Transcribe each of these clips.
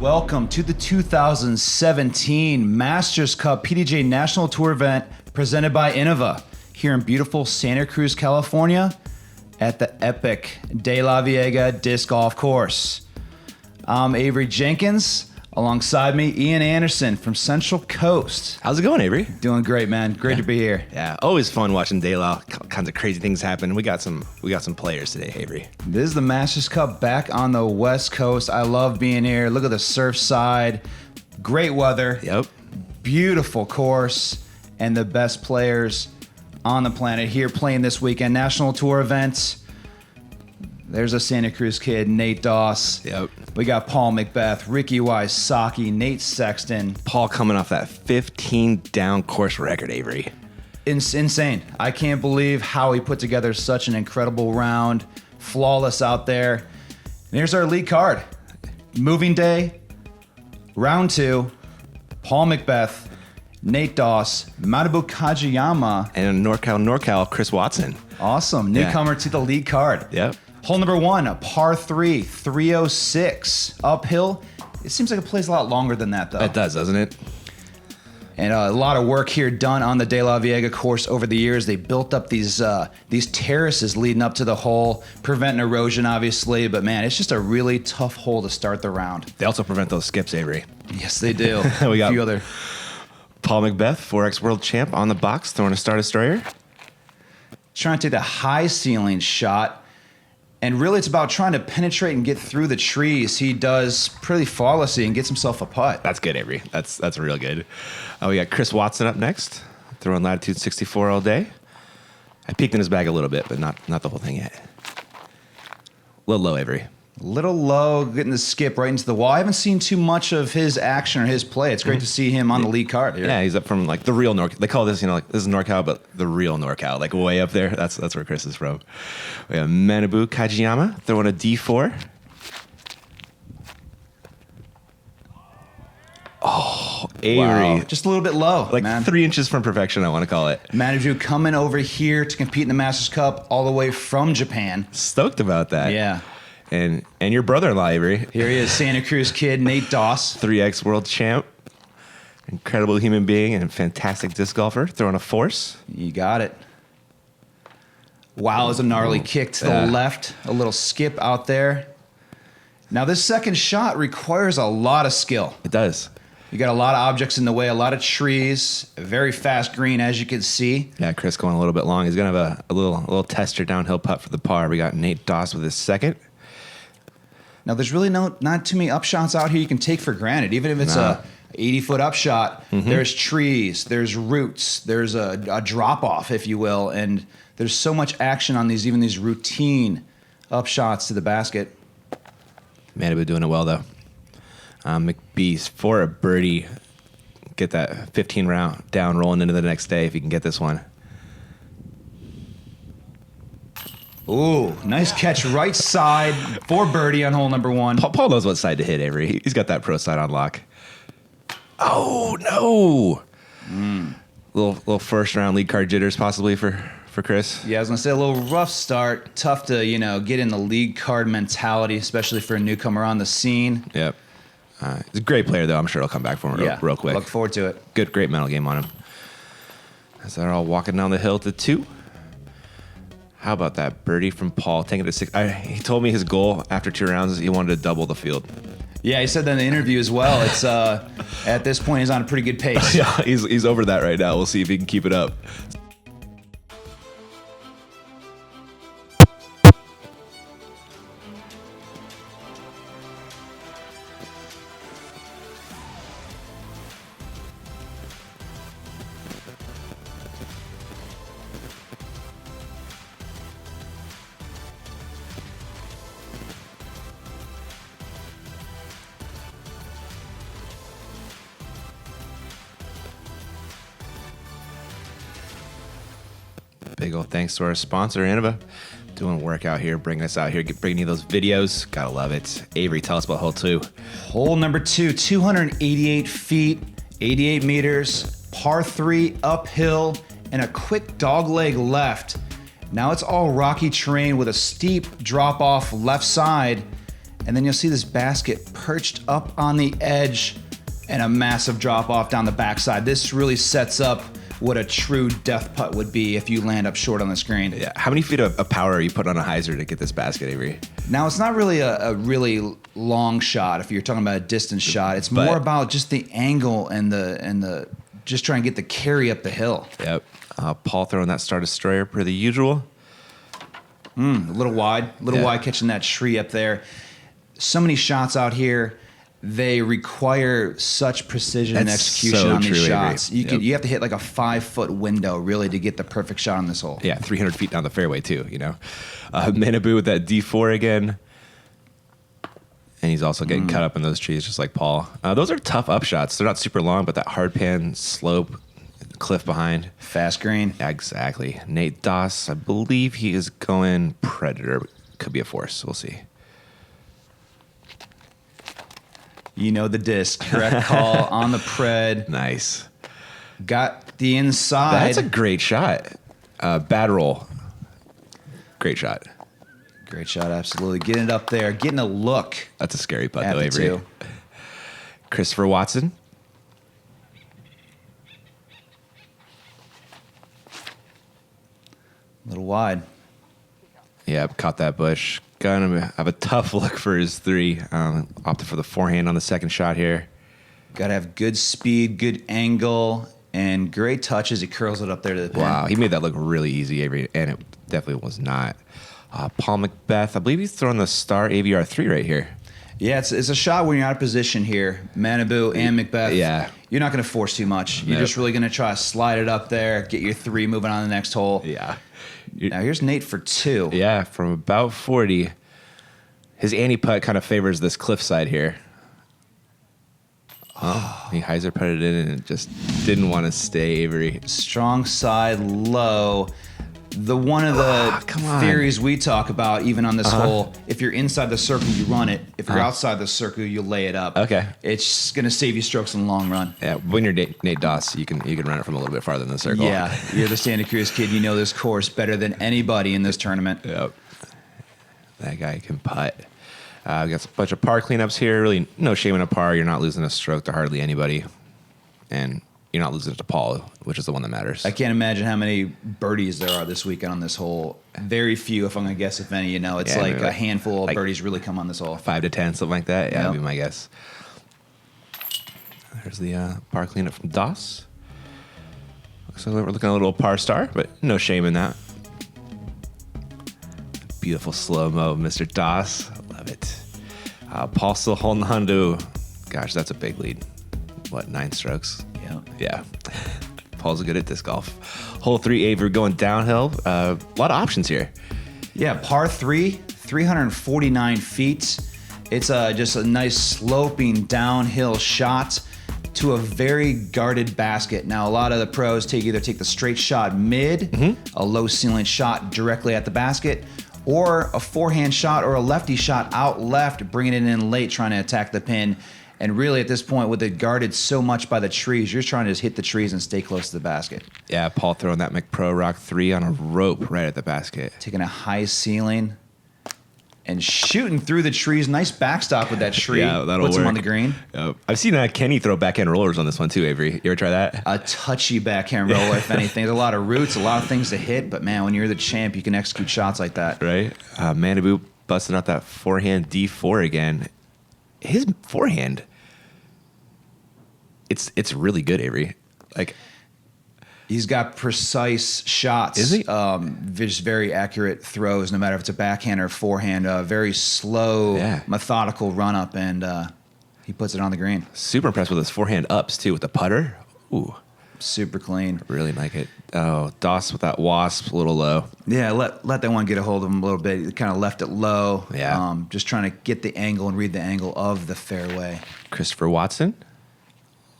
Welcome to the 2017 Masters Cup PDJ National Tour event presented by Innova here in beautiful Santa Cruz, California at the epic Delaveaga Disc Golf Course. I'm Avery Jenkins. Alongside me, Ian Anderson from Central Coast. How's it going, Avery? Doing great, man. Great to be here. Yeah, always fun watching De La. Kinds of crazy things happen. We got some players today, Avery. This is the Masters Cup back on the West Coast. I love being here. Look at the surf side. Great weather. Yep. Beautiful course. And the best players on the planet here playing this weekend. National Tour events. There's a Santa Cruz kid, Nate Doss. Yep. We got Paul McBeth, Ricky Wysocki, Nate Sexton. Paul coming off that 15 down course record, Avery. Insane. I can't believe how he put together such an incredible round. Flawless out there. And here's our lead card. Moving day, round 2, Paul McBeth, Nate Doss, Manabu Kajiyama. And NorCal, Chris Watson. Awesome. Newcomer to the lead card. Yep. Hole number 1, a par 3, 306 uphill. It seems like it plays a lot longer than that, though. It does, doesn't it? And a lot of work here done on the Delaveaga course over the years. They built up these terraces leading up to the hole, preventing erosion, obviously. But man, it's just a really tough hole to start the round. They also prevent those skips, Avery. Yes, they do. We got a few other. Paul McBeth, 4X World Champ on the box, throwing a Star Destroyer. Trying to take the high ceiling shot. And really, it's about trying to penetrate and get through the trees. He does pretty flawlessly and gets himself a putt. That's good, Avery. That's real good. We got Chris Watson up next, throwing latitude 64 all day. I peeked in his bag a little bit, but not the whole thing yet. A little low, Avery. Little low, getting the skip right into the wall. I haven't seen too much of his action or his play. It's great to see him on the lead card here. Yeah, he's up from like the real NorCal. They call this, like this is NorCal, but the real NorCal, like way up there. That's where Chris is from. We have Manabu Kajiyama throwing a D4. Oh, Avery. Wow. Just a little bit low, Like man. 3 inches from perfection, I want to call it. Manabu coming over here to compete in the Masters Cup all the way from Japan. Stoked about that. Yeah. And your brother-in-law, Avery. Here he is, Santa Cruz kid, Nate Doss. 3X world champ. Incredible human being and fantastic disc golfer. Throwing a force. You got it. Wow, there's a gnarly kick to the left. A little skip out there. Now, this second shot requires a lot of skill. It does. You got a lot of objects in the way, a lot of trees, a very fast green, as you can see. Yeah, Chris going a little bit long. He's going to have a little tester downhill putt for the par. We got Nate Doss with his second. Now, there's really not too many upshots out here you can take for granted. Even if it's a 80-foot upshot, there's trees, there's roots, there's a drop-off, if you will, and there's so much action on even these routine upshots to the basket. Manabu doing it well, though. McBeast for a birdie. Get that 15 round down rolling into the next day if you can get this one. Ooh, nice catch right side for birdie on hole number 1. Paul knows what side to hit, Avery. He's got that pro side on lock. Oh, no. Little first round lead card jitters possibly for Chris. Yeah, I was going to say a little rough start. Tough to, get in the lead card mentality, especially for a newcomer on the scene. Yep. He's a great player, though. I'm sure he'll come back for him real quick. Look forward to it. Great mental game on him. As they're all walking down the hill to 2. How about that birdie from Paul, taking it to 6? He told me his goal after 2 rounds is he wanted to double the field. Yeah, he said that in the interview as well. It's at this point he's on a pretty good pace. Yeah, he's over that right now. We'll see if he can keep it up. Big old thanks to our sponsor, Innova. Doing work out here, bringing us out here, bringing you those videos. Gotta love it. Avery, tell us about hole 2. Hole number 2, 288 feet, 88 meters, par 3 uphill, and a quick dogleg left. Now it's all rocky terrain with a steep drop off left side. and then you'll see this basket perched up on the edge and a massive drop off down the backside. This really sets up what a true death putt would be if you land up short on the screen. Yeah. How many feet of power are you putting on a hyzer to get this basket, Avery? Now, it's not really a really long shot if you're talking about a distance shot. It's more about just the angle and the just trying to get the carry up the hill. Yep. Paul throwing that Star Destroyer per the usual. A little wide catching that tree up there. So many shots out here. They require such precision and execution on these shots. You have to hit like a 5-foot window really to get the perfect shot on this hole. Yeah, 300 feet down the fairway too, you know. Manabu with that D4 again. And he's also getting cut up in those trees just like Paul. Those are tough up shots. They're not super long, but that hard pan slope, cliff behind. Fast green. Yeah, exactly. Nate Doss, I believe he is going Predator. Could be a force. We'll see. You know the disc. Correct call on the pred. Nice. Got the inside. That's a great shot. Bad roll. Great shot. Great shot, absolutely. Getting it up there. Getting a look. That's a scary putt, at though, the Avery. two. Christopher Watson. A little wide. Yeah, caught that bush. Gonna have a tough look for his 3. Opted for the forehand on the second shot here. Got to have good speed, good angle, and great touch as he curls it up there to the pin. Wow, he made that look really easy, Avery, and it definitely was not. Paul McBeth, I believe he's throwing the Star AVR 3 right here. Yeah, it's a shot when you're out of position here. Manabu and McBeth. Yeah. You're not going to force too much. You're just really going to try to slide it up there, get your 3 moving on to the next hole. Yeah. Now here's Nate for 2. Yeah, from about 40. His anti-putt kind of favors this cliffside here. Oh, he hyzer putted it in and it just didn't want to stay, Avery. Strong side low. One of the theories we talk about, even on this hole, if you're inside the circle, you run it. If you're outside the circle, you lay it up. Okay. It's going to save you strokes in the long run. Yeah, when you're Nate Doss, you can run it from a little bit farther than the circle. Yeah, you're the Santa Cruz kid. You know this course better than anybody in this tournament. Yep. That guy can putt. We got a bunch of par cleanups here. Really, no shame in a par. You're not losing a stroke to hardly anybody. And you're not losing it to Paul, which is the one that matters. I can't imagine how many birdies there are this weekend on this hole. Very few, if I'm going to guess, if any. You know, it's like a handful of birdies really come on this hole. 5 to 10, something like that. Yeah, that'd be my guess. There's the par cleanup from Doss. So we're looking at a little par star, but no shame in that. Beautiful slow-mo, Mr. Doss. Love it. Paul still holding on to, gosh, that's a big lead. What, 9 strokes? Yeah. Paul's good at disc golf. Hole 3, Avery going downhill. A lot of options here. Yeah, par 3, 349 feet. It's just a nice sloping downhill shot to a very guarded basket. Now, a lot of the pros either take the straight shot mid, a low ceiling shot directly at the basket, or a forehand shot or a lefty shot out left, bringing it in late, trying to attack the pin. And really, at this point, with it guarded so much by the trees, you're trying to just hit the trees and stay close to the basket. Yeah, Paul throwing that McPro Rock 3 on a rope right at the basket. Taking a high ceiling and shooting through the trees. Nice backstop with that tree. Yeah, that'll Puts work. him on the green. I've seen Kenny throw backhand rollers on this one too, Avery. You ever try that? A touchy backhand roller, if anything. There's a lot of roots, a lot of things to hit, but man, when you're the champ, you can execute shots like that. Right? Manabu busting out that forehand D4 again. His forehand, it's really good, Avery. Like, he's got precise shots. Is he? Just very accurate throws, no matter if it's a backhand or forehand. Very slow, methodical run up, and he puts it on the green. Super impressed with his forehand ups too with the putter. Ooh, super clean. Really like it. Oh, Doss with that wasp, a little low. Yeah, let that one get a hold of him a little bit. He kind of left it low. Yeah. Just trying to get the angle and read the angle of the fairway. Christopher Watson,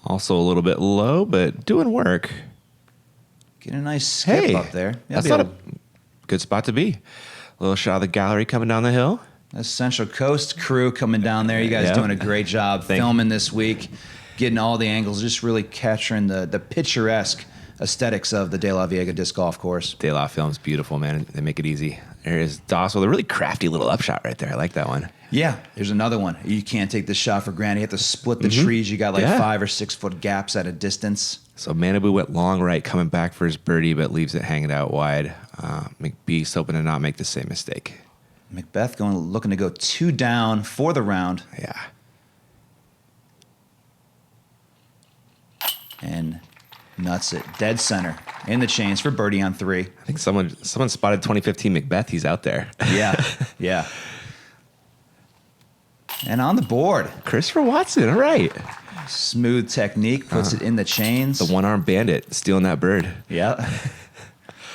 also a little bit low, but doing work. Get a nice skip up there. That's not a good spot to be. A little shot of the gallery coming down the hill. That's Central Coast crew coming down there. You guys doing a great job filming this week, getting all the angles, just really capturing the picturesque aesthetics of the Delaveaga disc golf course. De La Film's beautiful, man. They make it easy. There is Doss with a really crafty little upshot right there. I like that one. Yeah, there's another one. You can't take this shot for granted. You have to split the trees. You got like 5 or 6 foot gaps at a distance. So Manabu went long right, coming back for his birdie, but leaves it hanging out wide. McBeast hoping to not make the same mistake. McBeth looking to go 2 down for the round. Yeah. And nuts it dead center in the chains for birdie on 3. I think someone spotted 2015 McBeth. He's out there. Yeah. And on the board, Christopher Watson. All right. smooth technique, puts it in the chains. The one-armed bandit stealing that bird. Yeah.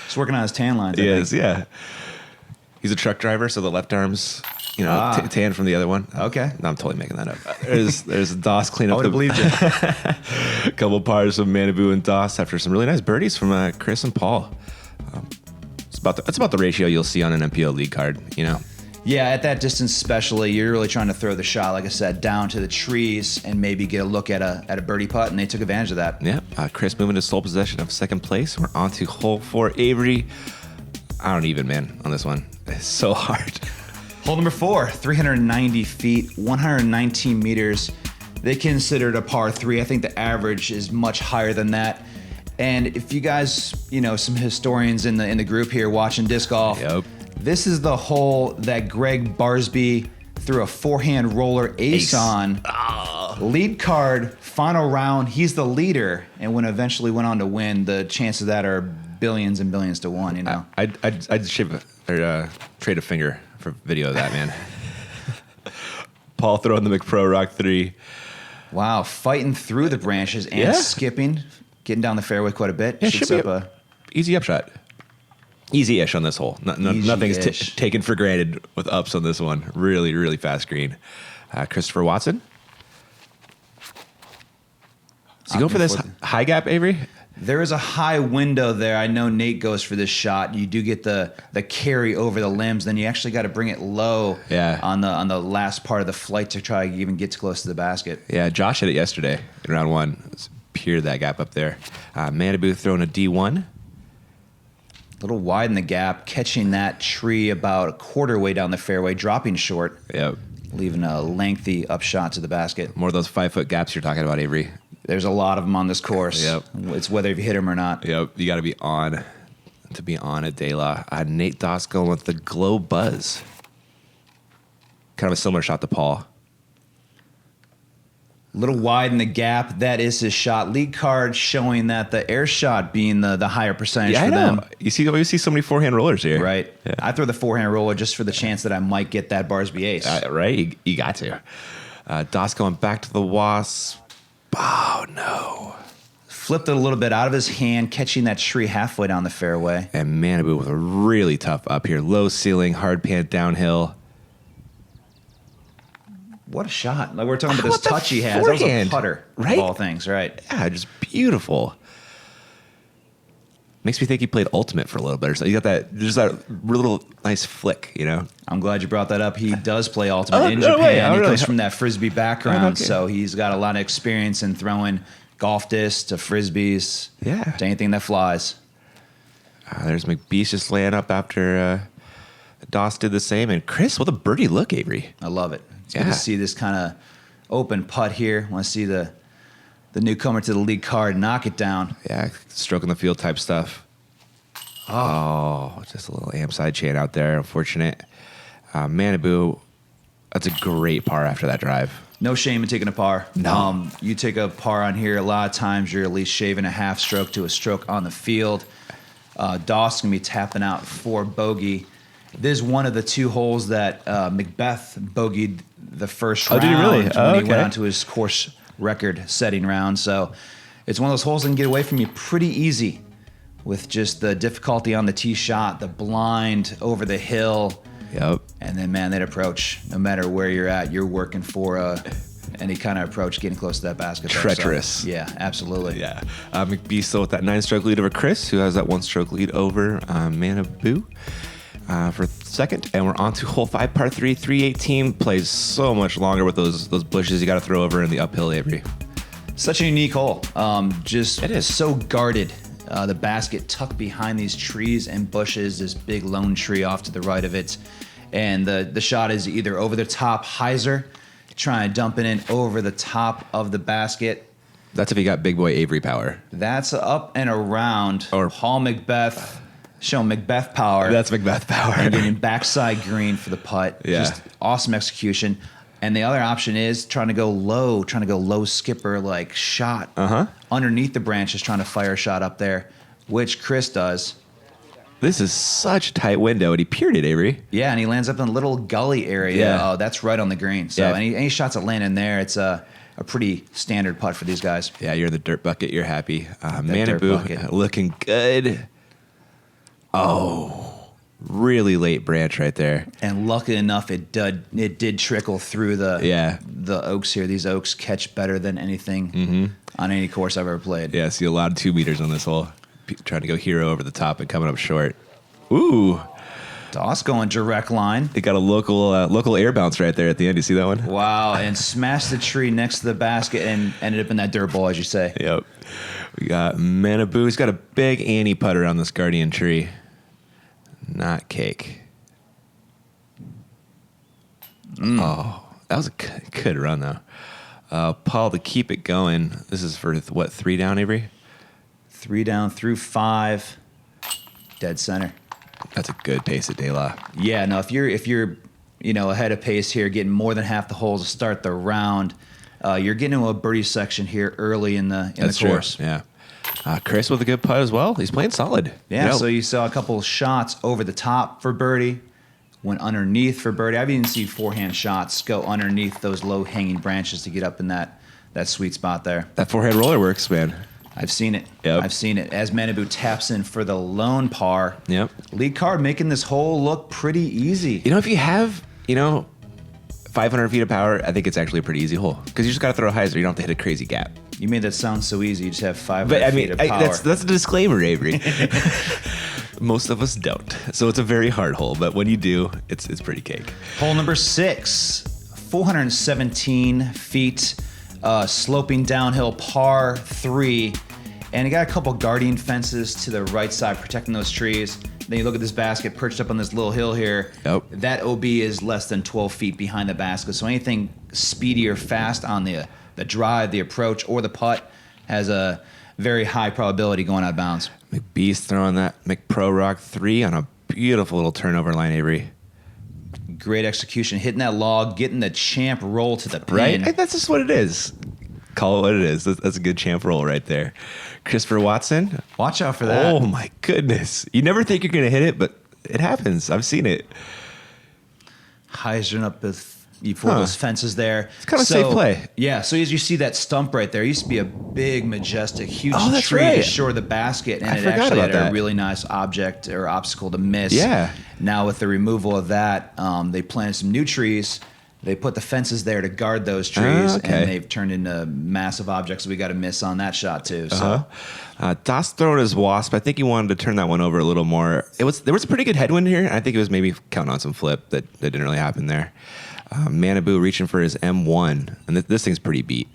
He's working on his tan lines. He is, yeah. He's a truck driver, so the left arm's, tan from the other one. Okay. No, I'm totally making that up. There's a Doss cleanup. I would have believed you. A couple pars of Manabu and Doss after some really nice birdies from Chris and Paul. It's about the ratio you'll see on an MPO league card, Yeah, at that distance especially, you're really trying to throw the shot, like I said, down to the trees and maybe get a look at a birdie putt, and they took advantage of that. Yeah, Chris moving to sole possession of second place. We're on to hole 4. Avery, I don't even, man, on this one. It's so hard. Hole number 4, 390 feet, 119 meters. They consider it a par 3. I think the average is much higher than that. And if you guys, some historians in the group here watching disc golf, Yep. This is the hole that Greg Barsby threw a forehand roller ace on. Oh. Lead card, final round. He's the leader, and when eventually went on to win, the chances of that are billions and billions to 1. I'd trade a finger for video of that, man. Paul throwing the McPro Rock 3. Wow, fighting through the branches and skipping, getting down the fairway quite a bit. Yeah, should be easy upshot. Easy-ish on this hole. Nothing's taken for granted with ups on this one. Really, really fast green. Christopher Watson. Is he going for this high gap, Avery? There is a high window there. I know Nate goes for this shot. You do get the carry over the limbs. Then you actually got to bring it low on the last part of the flight to try to even get close to the basket. Yeah, Josh hit it yesterday in round 1. It was pure that gap up there. Manabu throwing a D1. A little wide in the gap, catching that tree about a quarter way down the fairway, dropping short. Yep. Leaving a lengthy upshot to the basket. More of those 5-foot gaps you're talking about, Avery. There's a lot of them on this course. Yep. It's whether you hit them or not. Yep. You got to be on at De La. Nate Doss going with the Glow Buzz. Kind of a similar shot to Paul. A little wide in the gap. That is his shot. Lead card showing that the air shot being the higher percentage for them. You see so many forehand rollers here. Right. Yeah. I throw the forehand roller just for the chance that I might get that Barsby ace. Right. You got to. Doss going back to the Wasp. Oh, no. Flipped it a little bit out of his hand, catching that tree halfway down the fairway. And Manabu with a really tough up here. Low ceiling, hard pan downhill. What a shot. Like we're talking about this touch he has. That was a putter, right? Of all things, right? Yeah, just beautiful. Makes me think he played Ultimate for a little bit or so. You got that little nice flick, I'm glad you brought that up. He does play Ultimate in Japan. He comes from that Frisbee background, so he's got a lot of experience in throwing golf discs to Frisbees, to anything that flies. There's McBeast just laying up after Doss did the same. And Chris, what a birdie look, Avery. I love it. It's good to see this kind of open putt here. Want to see the newcomer to the league card knock it down. Yeah, stroking the field type stuff. Oh, just a little amp side chain out there. Unfortunate. Manabu, that's a great par after that drive. No shame in taking a par. No. You take a par on here, a lot of times you're at least shaving a half stroke to a stroke on the field. Doss going to be tapping out for bogey. This is one of the 2 holes that McBeth bogeyed the first round. Did he really? When he went on to his course record-setting round. So it's one of those holes that can get away from you pretty easy with just the difficulty on the tee shot, the blind over the hill. Yep. And then, man, that approach, no matter where you're at, you're working for any kind of approach, getting close to that basket. Treacherous. So, yeah, absolutely. Yeah. McBeast still with that 9-stroke lead over Chris, who has that 1-stroke lead over Manabu. For second, and we're on to hole 5, par 3, 318. Plays so much longer with those bushes you got to throw over in the uphill, Avery. Such a unique hole. It is so guarded. The basket tucked behind these trees and bushes, this big lone tree off to the right of it. And the shot is either over the top hyzer, trying to dump it in over the top of the basket. That's if you got big boy Avery power. That's up and around. Or Paul McBeth, showing McBeth power. That's McBeth power. And getting backside green for the putt. Yeah. Just awesome execution. And the other option is trying to go low skipper like shot underneath the branches, trying to fire a shot up there, which Chris does. This is such a tight window, and he peered it, Avery. Yeah, and he lands up in a little gully area. Yeah. Oh, that's right on the green. So Yeah. any shots that land in there, it's a pretty standard putt for these guys. Yeah, you're in the dirt bucket. You're happy. dirt Manabu bucket. looking good. Oh, really late branch right there. And lucky enough, it did trickle through the oaks here. These oaks catch better than anything on any course I've ever played. Yeah, see a lot of 2 meters on this hole. Trying to go hero over the top and coming up short. Ooh. Doss going direct line. It got a local air bounce right there at the end. You see that one? Wow, and smashed the tree next to the basket and ended up in that dirt ball, as you say. Yep. We got Manabu. He's got a big Annie putter on this guardian tree. Not cake. Oh, that was a good run, though. Paul, to keep it going, this is for, what, 3 down, Avery? 3 down through 5. Dead center. That's a good pace at De La. Yeah, no, if you're ahead of pace here, getting more than half the holes to start the round, you're getting to a birdie section here early in the course. True. Yeah. Chris with a good putt as well. He's playing solid. Yeah, so you saw a couple shots over the top for birdie, went underneath for birdie. I've even seen forehand shots go underneath those low-hanging branches to get up in that sweet spot there. That forehand roller works, man. I've seen it. Yep. I've seen it. As Manabu taps in for the lone par. Yep. Lead card making this hole look pretty easy. If you have, 500 feet of power, I think it's actually a pretty easy hole because you just got to throw a hyzer. You don't have to hit a crazy gap. You made that sound so easy. You just have 500 feet of power. That's a disclaimer, Avery. Most of us don't. So it's a very hard hole, but when you do, it's pretty cake. Hole number 6, 417 feet, sloping downhill par 3. And you got a couple guardian fences to the right side protecting those trees. Then you look at this basket perched up on this little hill here. Yep. That OB is less than 12 feet behind the basket. So anything speedy or fast on the drive, the approach, or the putt has a very high probability going out of bounds. McBeast throwing that McPro Rock 3 on a beautiful little turnover line, Avery. Great execution, hitting that log, getting the champ roll to the pin. Right? That's just what it is. Call it what it is. That's a good champ roll right there. Christopher Watson. Watch out for that. Oh, my goodness. You never think you're going to hit it, but it happens. I've seen it. Hyzering up before those fences there. It's kind of a safe play. Yeah, so as you see that stump right there, it used to be a big, majestic, huge that's tree right. to shore the basket, and I it forgot actually about had a that. really nice object or obstacle to miss. Yeah. Now with the removal of that, they planted some new trees. They put the fences there to guard those trees, okay. and they've turned into massive objects. We got to miss on that shot too. So Das throwing his wasp. I think he wanted to turn that one over a little more. There was a pretty good headwind here. I think it was maybe counting on some flip that didn't really happen there. Manabu reaching for his M1, and this thing's pretty beat.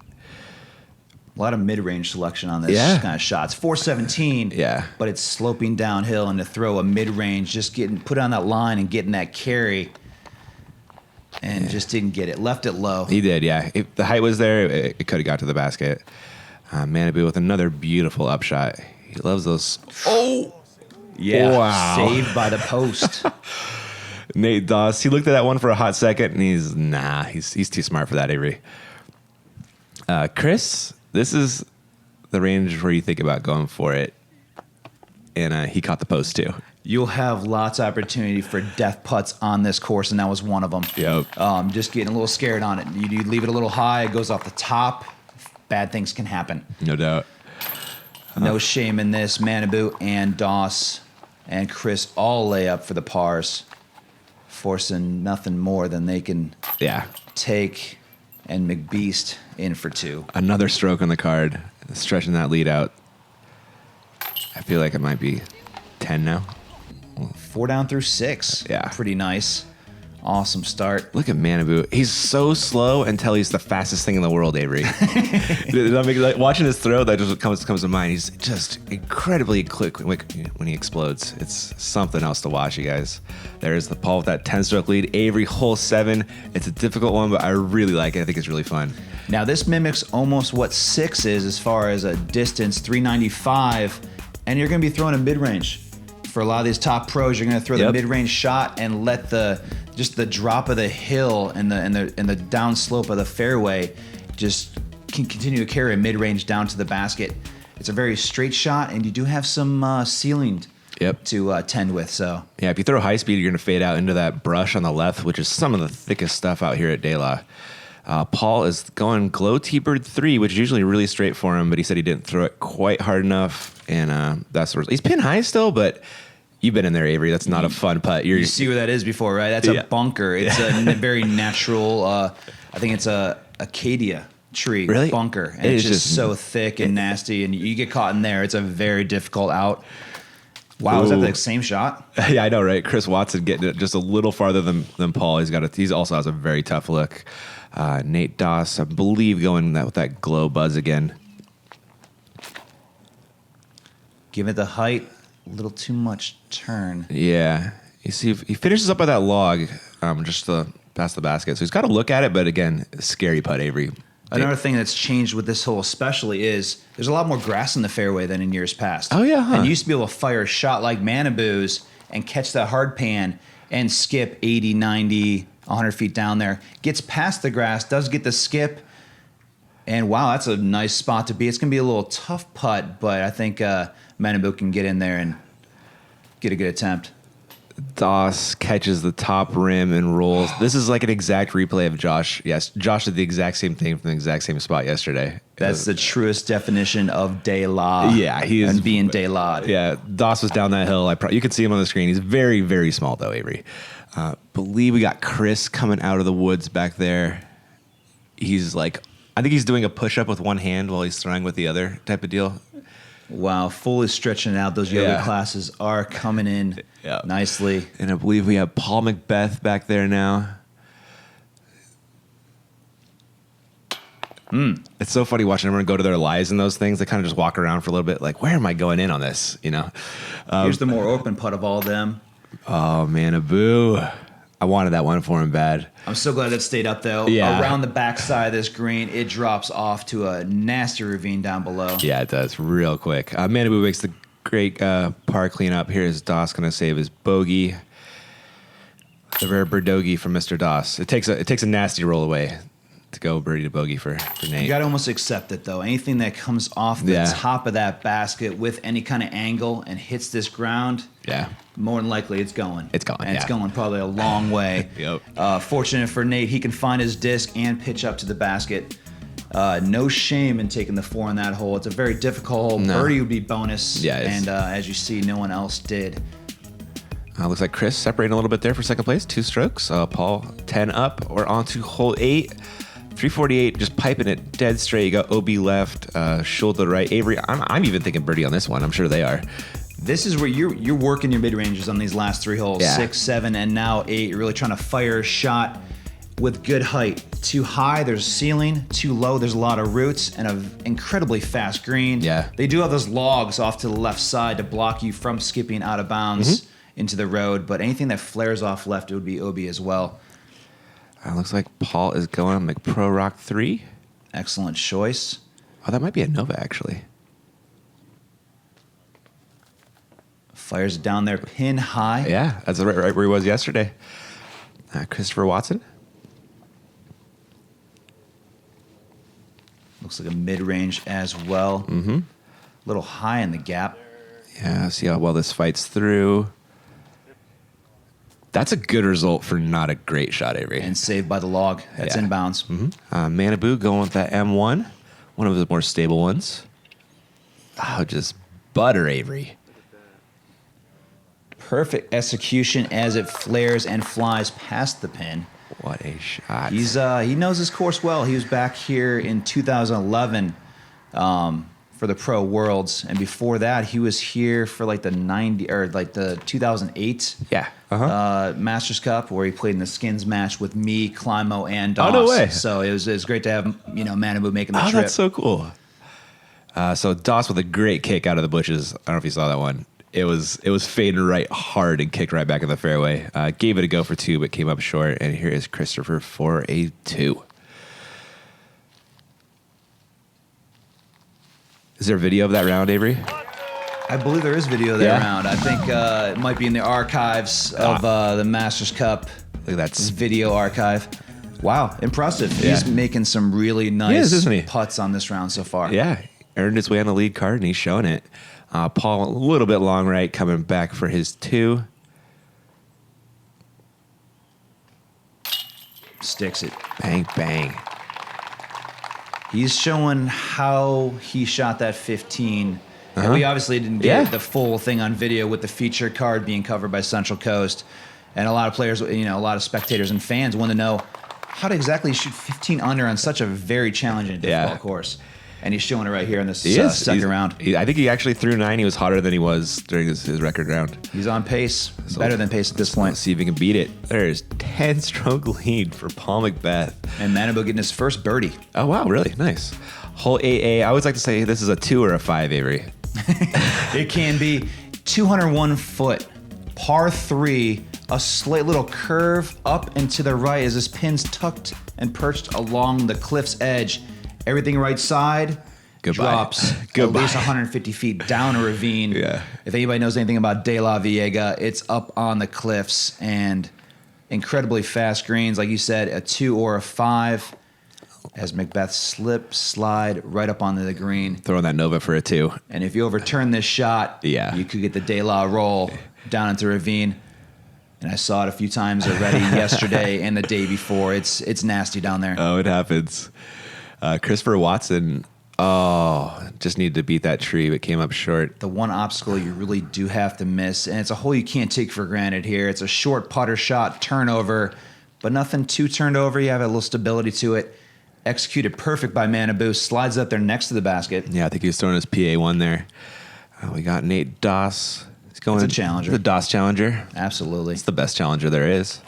a lot of mid-range selection on this kind of shots. 417, but it's sloping downhill, and to throw a mid-range, just put on that line and getting that carry. And just didn't get it. Left it low. He did, yeah. If the height was there, it could have got to the basket. Manabu with another beautiful upshot. He loves those. Oh! Yeah. Wow. Saved by the post. Nate Doss, he looked at that one for a hot second, and he's too smart for that, Avery. Chris, this is the range where you think about going for it. And he caught the post, too. You'll have lots of opportunity for death putts on this course, and that was one of them. Yep. Just getting a little scared on it. You leave it a little high, it goes off the top. Bad things can happen. No doubt. No shame in this. Manabu and Doss and Chris all lay up for the pars, forcing nothing more than they can take, and McBeast in for two. Another stroke on the card, stretching that lead out. I feel like it might be 10 now. 4 down through 6. Yeah. Pretty nice. Awesome start. Look at Manabu. He's so slow until he's the fastest thing in the world, Avery. Like, watching his throw, that just comes to mind. He's just incredibly quick when he explodes. It's something else to watch, you guys. There's the Paul with that 10-stroke lead. Avery, hole 7. It's a difficult one, but I really like it. I think it's really fun. Now, this mimics almost what 6 is as far as a distance, 395, and you're going to be throwing a mid-range. For a lot of these top pros, you're going to throw the mid-range shot and let the drop of the hill and the down slope of the fairway just can continue to carry a mid-range down to the basket. It's a very straight shot, and you do have some ceiling to tend with. So yeah, if you throw high speed, you're going to fade out into that brush on the left, which is some of the thickest stuff out here at Delaveaga. Paul is going glow T-bird 3, which is usually really straight for him, but he said he didn't throw it quite hard enough, and that's sort of, he's pin high still, but you've been in there, Avery. That's not a fun putt. You see where that is before, right? That's a bunker. It's a very natural. I think it's a acacia tree bunker, and it's just so thick and nasty, and you get caught in there. It's a very difficult out. Wow, is that the same shot? Yeah, I know, right? Chris Watson getting it just a little farther than Paul. He also has a very tough look. Nate Doss, I believe, going with that glow buzz again. Give it the height, a little too much turn. Yeah. You see, he finishes up by that log just past the basket. So he's got to look at it, but again, scary putt, Avery. Another thing that's changed with this hole especially is there's a lot more grass in the fairway than in years past. Oh, yeah, huh? And you used to be able to fire a shot like Manabu's and catch that hard pan and skip 80, 90, 100 feet down there. Gets past the grass, does get the skip, and wow, that's a nice spot to be. It's going to be a little tough putt, but I think Manabu can get in there and get a good attempt. Doss catches the top rim and rolls. This is like an exact replay of Josh. Yes, Josh did the exact same thing from the exact same spot yesterday. That's the truest definition of Delaveaga. Yeah, he is. And being Delaveaga. Yeah, Doss was down that hill. You can see him on the screen. He's very, very small, though, Avery. Believe we got Chris coming out of the woods back there. He's like, I think he's doing a push-up with one hand while he's throwing with the other type of deal. Wow, fully stretching out. Those yoga classes are coming in nicely. And I believe we have Paul McBeth back there now. It's so funny watching everyone go to their lives in those things. They kind of just walk around for a little bit like, where am I going in on this? You know. Here's the more open putt of all of them. Oh, Manabu. I wanted that one for him bad. I'm so glad it stayed up, though. Yeah. Around the backside of this green, it drops off to a nasty ravine down below. Yeah, it does real quick. Manabu makes the great par cleanup. Here's Doss going to save his bogey. The rare birdogey from Mr. Doss. It takes a nasty roll away to go birdie to bogey for Nate. You got to almost accept it, though. Anything that comes off the top of that basket with any kind of angle and hits this ground, more than likely it's going. It's going, and it's going probably a long way. Fortunate for Nate, he can find his disc and pitch up to the basket. No shame in taking the 4 on that hole. It's a very difficult hole. No. Birdie would be bonus. Yeah, and as you see, no one else did. Looks like Chris separating a little bit there for second place. 2 strokes. Paul 10 up. We're on to hole 8. 348, just piping it dead straight. You got OB left, shoulder right. Avery, I'm even thinking birdie on this one. I'm sure they are. This is where you're working your mid-ranges on these last 3 holes. 6, 7, and now 8. You're really trying to fire a shot with good height. Too high, there's ceiling. Too low, there's a lot of roots and an incredibly fast green. Yeah. They do have those logs off to the left side to block you from skipping out of bounds into the road, but anything that flares off left, it would be OB as well. Looks like Paul is going McPro Rock 3. Excellent choice. Oh, that might be a Innova, actually. Fires it down there, pin high. Yeah, that's right where he was yesterday. Christopher Watson. Looks like a mid-range as well. A little high in the gap. Yeah, see how well this fights through. That's a good result for not a great shot, Avery. And saved by the log. That's inbounds. Manabu going with that M1, one of the more stable ones. Oh, just butter, Avery. Perfect execution as it flares and flies past the pin. What a shot. He knows his course well. He was back here in 2011 for the Pro Worlds, and before that, he was here for like the 2008 Masters Cup, where he played in the skins match with me, Climo, and Doss. Oh, no way. So it was great to have Manabu making the trip. Oh, that's so cool. So Doss with a great kick out of the bushes. I don't know if you saw that one. It was fading right hard and kicked right back in the fairway. Gave it a go for 2, but came up short. And here is Christopher for a 2. Is there video of that round, Avery? I believe there is video of that round. I think it might be in the archives of the Masters Cup. Look at that video archive. Wow, impressive. Yeah. He's making some really nice putts on this round so far. Yeah, earned his way on the lead card, and he's showing it. Paul, a little bit long right, coming back for his 2. Sticks it. Bang, bang. He's showing how he shot that 15. And we obviously didn't get the full thing on video with the feature card being covered by Central Coast. And a lot of players, a lot of spectators and fans want to know how to exactly shoot 15 under on such a very challenging and difficult course. And he's showing it right here in this second round. I think he actually threw 9. He was hotter than he was during his record round. He's on pace. Better than pace at this point. Let's see if he can beat it. There's 10-stroke lead for Paul McBeth. And Manabu getting his first birdie. Oh, wow. Really? Nice. Hole 8A. I always like to say this is a 2 or a 5, Avery. It can be 201 foot, par 3, a slight little curve up and to the right as this pin's tucked and perched along the cliff's edge. Everything right side drops at least 150 feet down a ravine. Yeah. If anybody knows anything about Delaveaga, it's up on the cliffs and incredibly fast greens. Like you said, a 2 or a 5 as McBeth slide right up onto the green. Throwing that Nova for a 2. And if you overturn this shot, you could get the De La roll down into the ravine. And I saw it a few times already yesterday and the day before. It's nasty down there. Oh, it happens. Christopher Watson, just needed to beat that tree, but came up short. The one obstacle you really do have to miss, and it's a hole you can't take for granted here. It's a short putter shot turnover, but nothing too turned over. You have a little stability to it. Executed perfect by Manabu. Slides up there next to the basket. Yeah, I think he was throwing his PA1 there. We got Nate Doss. He's going. It's a challenger. The Doss challenger. Absolutely. It's the best challenger there is.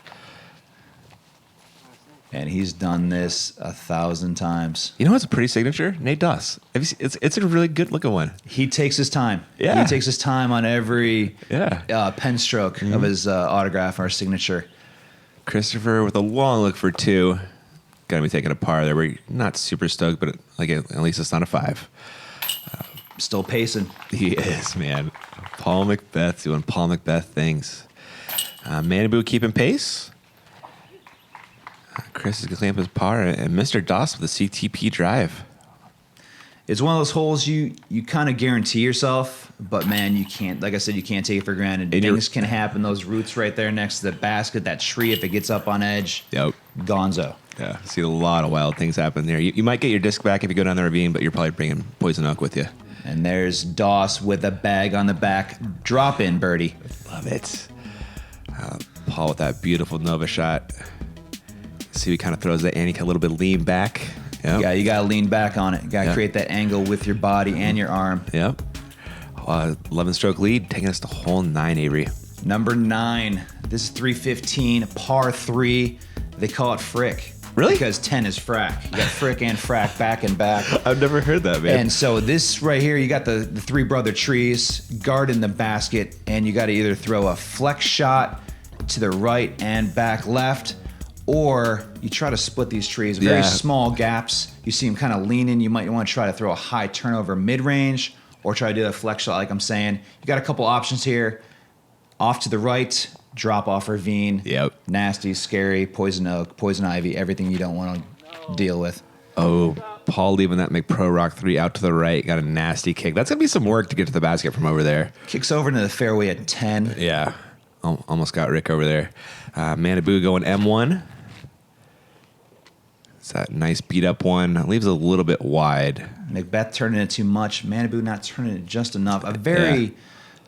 And he's done this 1,000 times. You know what's a pretty signature? Nate Doss. It's a really good looking one. He takes his time. Yeah. He takes his time on every pen stroke of his autograph or signature. Christopher with a long look for 2. Got to be taking a par there. We're not super stoked, but at least it's not a 5. Still pacing. He is, man. Paul McBeth doing Paul McBeth things. Manabu keeping pace. Chris is going to clamp his par, and Mr. Doss with the CTP drive. It's one of those holes you kind of guarantee yourself, but man, you can't. Like I said, you can't take it for granted. Things can happen. Those roots right there next to the basket, that tree, if it gets up on edge, gonzo. Yeah, see a lot of wild things happen there. You might get your disc back if you go down the ravine, but you're probably bringing poison oak with you. And there's Doss with a bag on the back. Drop in, birdie. Love it. Paul with that beautiful Nova shot. See, he kind of throws the ante a little bit lean back. Yep. Yeah, you got to lean back on it. You got to create that angle with your body and your arm. Yep. 11-stroke lead, taking us to hole 9, Avery. Number 9. This is 315, par 3. They call it frick. Really? Because 10 is frack. You got frick and frack back and back. I've never heard that, man. And so this right here, you got the 3 brother trees, guarding the basket, and you got to either throw a flex shot to the right and back left, or you try to split these trees. Very small gaps. You see them kind of leaning. You might want to try to throw a high turnover mid-range, or try to do a flex shot like I'm saying. You got a couple options here. Off to the right, drop off ravine. Yep. Nasty, scary, poison oak, poison ivy, everything you don't want to deal with. Oh, Paul leaving that McPro Rock 3 out to the right. Got a nasty kick. That's going to be some work to get to the basket from over there. Kicks over into the fairway at 10. Yeah. Almost got Rick over there. Manabu going M1. It's that nice beat up one. Leaves a little bit wide. McBeth turning it too much. Manabu not turning it just enough. A very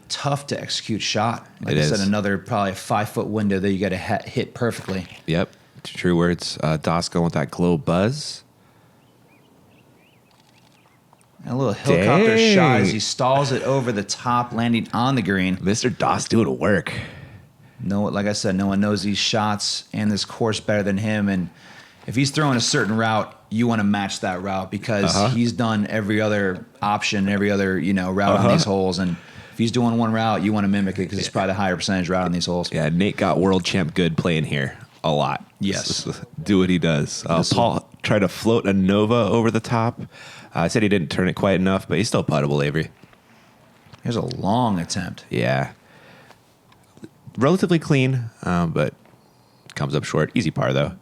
tough to execute shot. Like I said, another probably a 5-foot window that you got to hit perfectly. Yep. True words. Doss going with that glow buzz. And a little helicopter shot as he stalls it over the top, landing on the green. Mr. Doss doing work. No, like I said, no one knows these shots and this course better than him. And if he's throwing a certain route, you want to match that route because he's done every other option, every other route on these holes. And if he's doing one route, you want to mimic it because it's probably the higher percentage route on these holes. Yeah, Nate got world champ good playing here a lot. Yes. Do what he does. Paul tried to float a Nova over the top. I said he didn't turn it quite enough, but he's still puttable, Avery. Here's a long attempt. Yeah. Relatively clean, but comes up short. Easy par, though.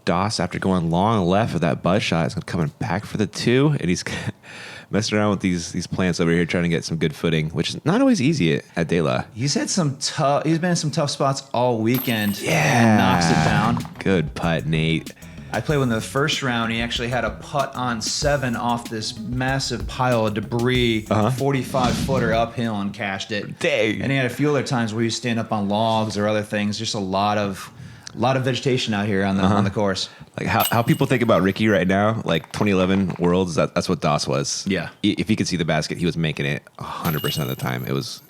Doss, after going long left with that buzz shot, is coming back for the 2, and he's messing around with these plants over here trying to get some good footing, which is not always easy at De La. He's been in some tough spots all weekend. Yeah. And knocks it down. Good putt, Nate. I played with him the first round. He actually had a putt on 7 off this massive pile of debris, 45-footer uphill, and cashed it. Dang. And he had a few other times where he was standing up on logs or other things. Just a lot of vegetation out here on the course. Like how people think about Ricky right now, like 2011 Worlds, that's what Doss was. Yeah. If he could see the basket, he was making it 100% of the time. It was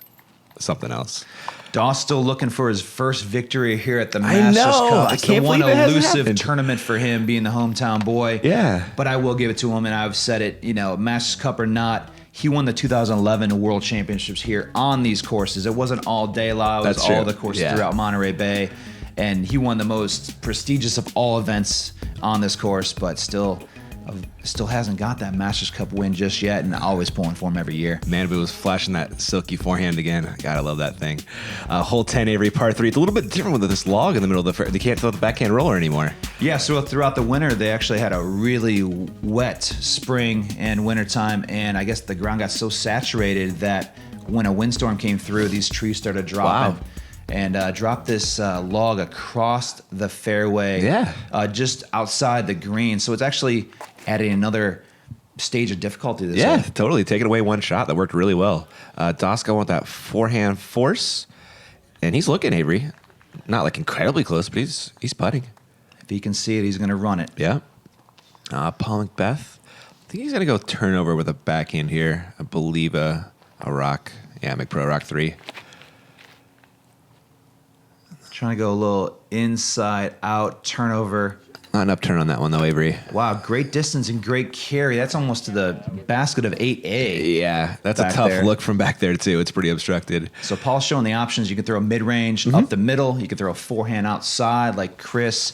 something else. Doss still looking for his first victory here at the Masters Cup. It's I can't the one believe it hasn't elusive happened. tournament for him, being the hometown boy. Yeah. But I will give it to him, and I've said it, Masters Cup or not, he won the 2011 World Championships here on these courses. It wasn't all De La, it was That's true. all the courses Yeah. throughout Monterey Bay. And he won the most prestigious of all events on this course, but still hasn't got that Masters Cup win just yet, and always pulling for him every year. Manabu was flashing that silky forehand again. Gotta love that thing. Hole 10, Avery, par 3. It's a little bit different with this log in the middle of the. They can't throw the backhand roller anymore. Yeah, so throughout the winter, they actually had a really wet spring and wintertime, and I guess the ground got so saturated that when a windstorm came through, these trees started dropping. Wow. And dropped this log across the fairway, just outside the green. So it's actually adding another stage of difficulty to this Yeah, hole. totally. Taking away one shot that worked really well. Doss going with that forehand force, and he's looking, Avery. Not like incredibly close, but he's putting. If he can see it, he's going to run it. Yeah. Paul McBeth. I think he's going to go turnover with a backhand here. I believe a rock. Yeah, McPro Rock 3. Trying to go a little inside out turnover. Not an upturn on that one, though, Avery. Wow, great distance and great carry. That's almost to the basket of 8A. Yeah, that's a Back tough there. look from back there, too. It's pretty obstructed. So Paul's showing the options. You can throw mid-range, up the middle. You can throw a forehand outside like Chris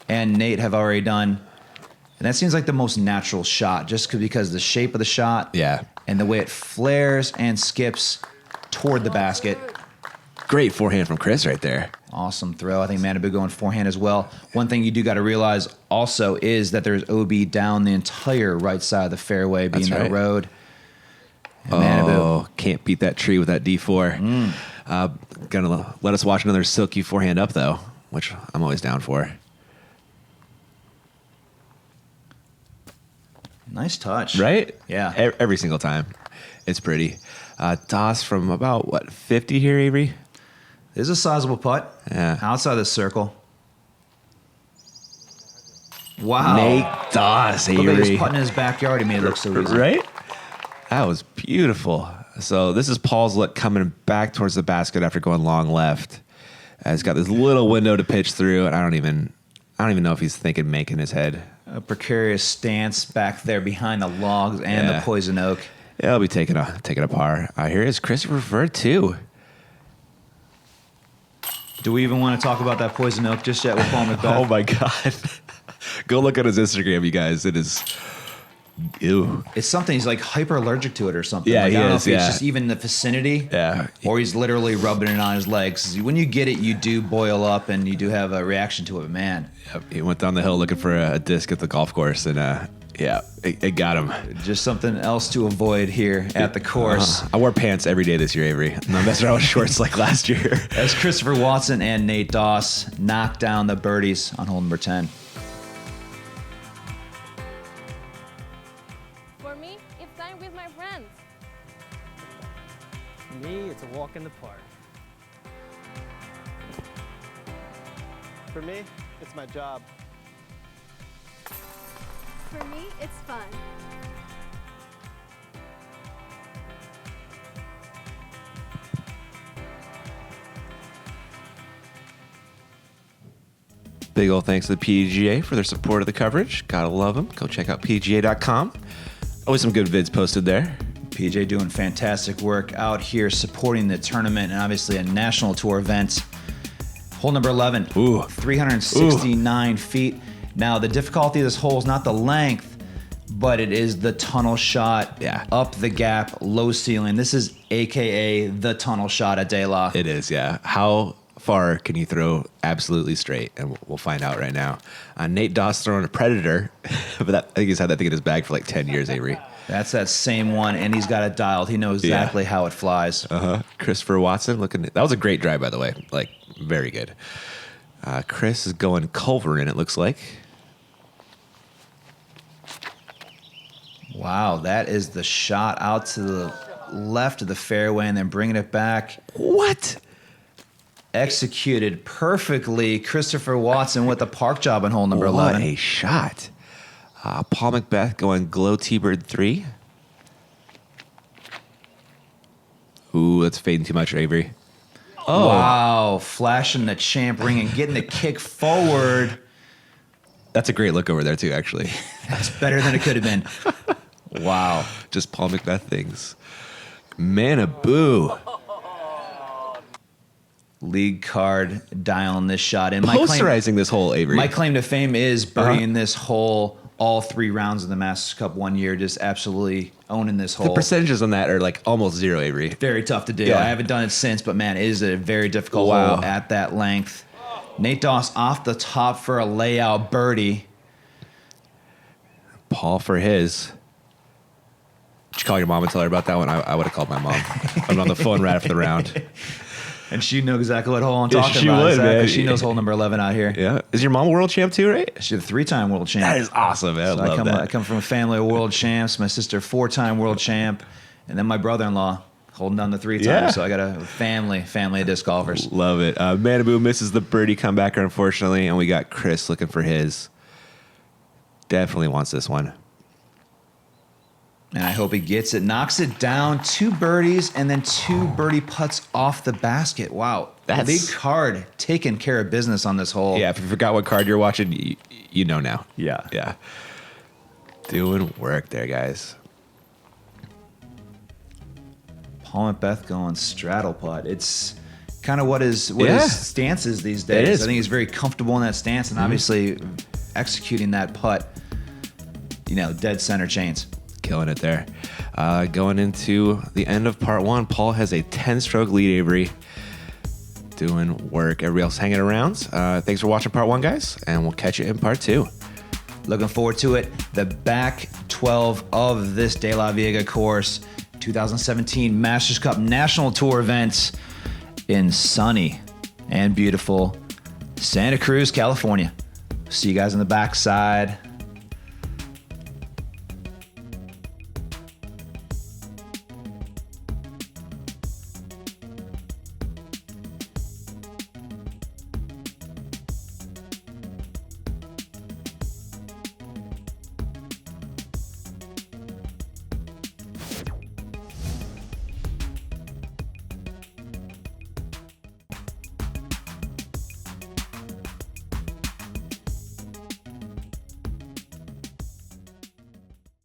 and Nate have already done. And that seems like the most natural shot just because the shape of the shot and the way it flares and skips toward the basket. Great forehand from Chris right there. Awesome throw. I think Manabu going forehand as well. One thing you do got to realize also is that there's OB down the entire right side of the fairway, being That's that right. road. And Manabu. Can't beat that tree with that D4. Gonna let us watch another silky forehand up, though, which I'm always down for. Nice touch. Right? Yeah. Every single time. It's pretty. Doss from about, 50 here, Avery? This is a sizable putt. Yeah. Outside the circle. Wow. Nate Doss, Look at Avery. his putt in his backyard. He made it look so easy. Right? That was beautiful. So this is Paul's look coming back towards the basket after going long left. He's got this little window to pitch through, and I don't even know if he's thinking making his head. A precarious stance back there behind the logs and the poison oak. Yeah, I'll be taking a par. Here is Christopher Furr, too. Do we even want to talk about that poison oak just yet with Paul McBeth? Oh, my God. Go look at his Instagram, you guys. It is... Ew. It's something, he's like hyper allergic to it or something. Yeah, like, he I don't know is, if yeah. it's just even the vicinity. Yeah. Or he's literally rubbing it on his legs. When you get it, you do boil up and you do have a reaction to it, man. Yep. He went down the hill looking for a disc at the golf course, and it got him. Just something else to avoid here at the course. I wore pants every day this year, Avery. I'm not messing around with shorts like last year. As Christopher Watson and Nate Doss knock down the birdies on hole number 10. For me, it's time with my friends. For me, it's a walk in the park. For me, it's my job. For me, it's fun. Big ol' thanks to the PDGA for their support of the coverage. Gotta love them. Go check out PDGA.com. Always some good vids posted there. PJ doing fantastic work out here supporting the tournament and obviously a national tour event. Hole number 11, Ooh. 369 feet. Now, the difficulty of this hole is not the length, but it is the tunnel shot, up the gap, low ceiling. This is AKA the tunnel shot at De La. It is, yeah. How far can you throw absolutely straight? And we'll find out right now. Nate Doss throwing a Predator, but I think he's had that thing in his bag for like 10 years, Avery. That's that same one, and he's got it dialed. He knows exactly how it flies. Christopher Watson that was a great drive, by the way. Like, very good. Chris is going Culver in, it looks like. Wow, that is the shot out to the left of the fairway and then bringing it back. What? Executed perfectly. Christopher Watson with the park job on hole number 11. What a shot. Paul McBeth going Glow T-Bird 3. Ooh, that's fading too much, Avery. Oh. Wow, flashing the champ ring and getting the kick forward. That's a great look over there, too, actually. That's better than it could have been. Wow. Just Paul McBeth things. Manabu. League card dialing this shot in. Posterizing this hole, Avery. My claim to fame is birdieing this hole all 3 rounds of the Masters Cup one year, just absolutely owning this hole. The percentages on that are like almost zero, Avery. Very tough to do. Yeah. I haven't done it since, but man, it is a very difficult hole at that length. Nate Doss off the top for a layout birdie. Paul for his. Did you call your mom and tell her about that one? I would have called my mom. I'm on the phone right after the round. And she knew exactly what hole I'm talking she about. would, Exactly. man. She knows hole number 11 out here. Yeah. Is your mom a world champ too, right? She's a 3-time world champ. That is awesome, man. So I love that. I come from a family of world champs. My sister, 4-time world champ. And then my brother-in-law holding down the 3 times. Yeah. So I got a family of disc golfers. Love it. Manabu misses the birdie comebacker, unfortunately, and we got Chris looking for his. Definitely wants this one. And I hope he gets it. Knocks it down. 2 birdies and then 2 birdie putts off the basket. Wow. That's League card taking care of business on this hole. Yeah, if you forgot what card you're watching, you know now. Yeah. Yeah. Doing work there, guys. Paul McBeth going straddle putt. It's kind of what his stance is these It days. is. I think he's very comfortable in that stance and obviously executing that putt, dead center chains. Killing it there. Going into the end of part 1, Paul has a 10-stroke lead, Avery. Doing work. Everybody else hanging around. Thanks for watching part 1, guys, and we'll catch you in part 2. Looking forward to it. The back 12 of this Delaveaga course, 2017 Masters Cup National Tour events in sunny and beautiful Santa Cruz, California. See you guys on the backside.